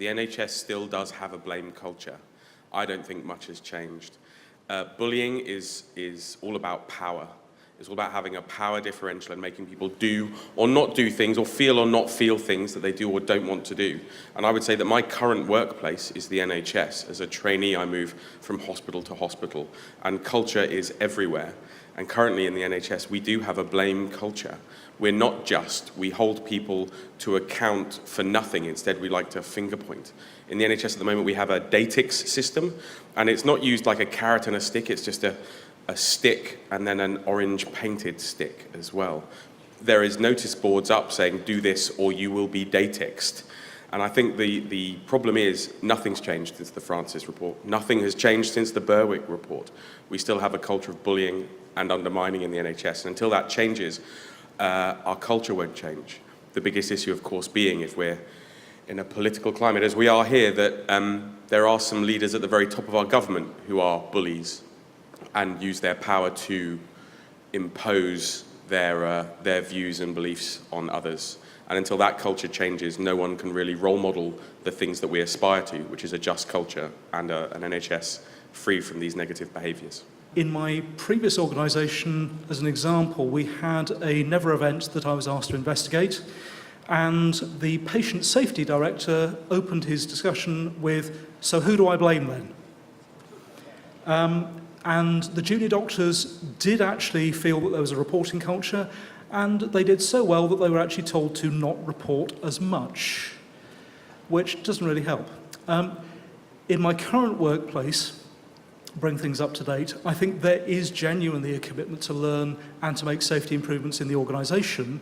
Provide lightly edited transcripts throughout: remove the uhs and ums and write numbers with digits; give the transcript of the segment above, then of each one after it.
The NHS still does have a blame culture. I don't think much has changed. Bullying is all about power. It's all about having a power differential and making people do or not do things, or feel or not feel things that they do or don't want to do. And I would say that my current workplace is the NHS. As a trainee, I move from hospital to hospital, and culture is everywhere. And currently in the NHS, we do have a blame culture. We're not just, we hold people to account for nothing. Instead, we like to finger point. In the NHS at the moment, we have a Datix system, and it's not used like a carrot and a stick, it's just a stick and then an orange painted stick as well. There is notice boards up saying, do this or you will be Datixed. And I think the problem is nothing's changed since the Francis report. Nothing has changed since the Berwick report. We still have a culture of bullying and undermining in the NHS. And until that changes, our culture won't change. The biggest issue, of course, being if we're in a political climate, as we are here, that there are some leaders at the very top of our government who are bullies and use their power to impose their views and beliefs on others. And until that culture changes, no one can really role model the things that we aspire to, which is a just culture and an NHS free from these negative behaviours. In my previous organisation, as an example, we had a Never event that I was asked to investigate, and the patient safety director opened his discussion with, so who do I blame then? And the junior doctors did actually feel that there was a reporting culture, and they did so well that they were actually told to not report as much, which doesn't really help. In my current workplace, bring things up to date, I think there is genuinely a commitment to learn and to make safety improvements in the organisation.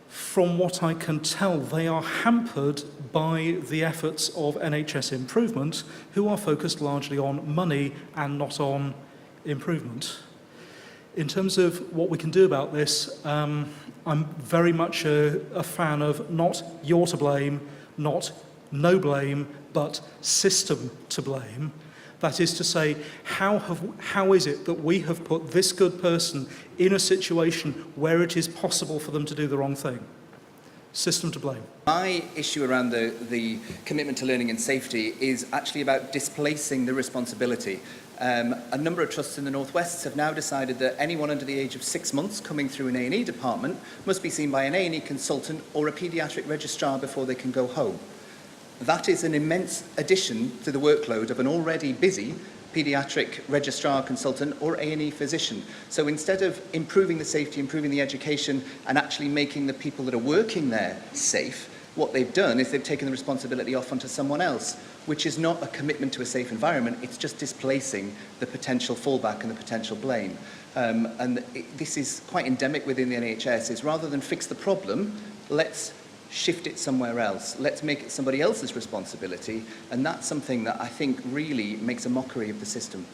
From what I can tell, they are hampered by the efforts of NHS Improvement, who are focused largely on money and not on improvement. In terms of what we can do about this, I'm very much a fan of not you're to blame, not no blame, but system to blame. That is to say, how is it that we have put this good person in a situation where it is possible for them to do the wrong thing? System to blame. My issue around the commitment to learning and safety is actually about displacing the responsibility. A number of trusts in the North West have now decided that anyone under the age of 6 months coming through an A&E department must be seen by an A&E consultant or a paediatric registrar before they can go home. That is an immense addition to the workload of an already busy paediatric registrar, consultant or A&E physician. So instead of improving the safety, improving the education and actually making the people that are working there safe, what they've done is they've taken the responsibility off onto someone else, which is not a commitment to a safe environment, it's just displacing the potential fallback and the potential blame. This is quite endemic within the NHS, is rather than fix the problem, let's shift it somewhere else. Let's make it somebody else's responsibility, and that's something that I think really makes a mockery of the system.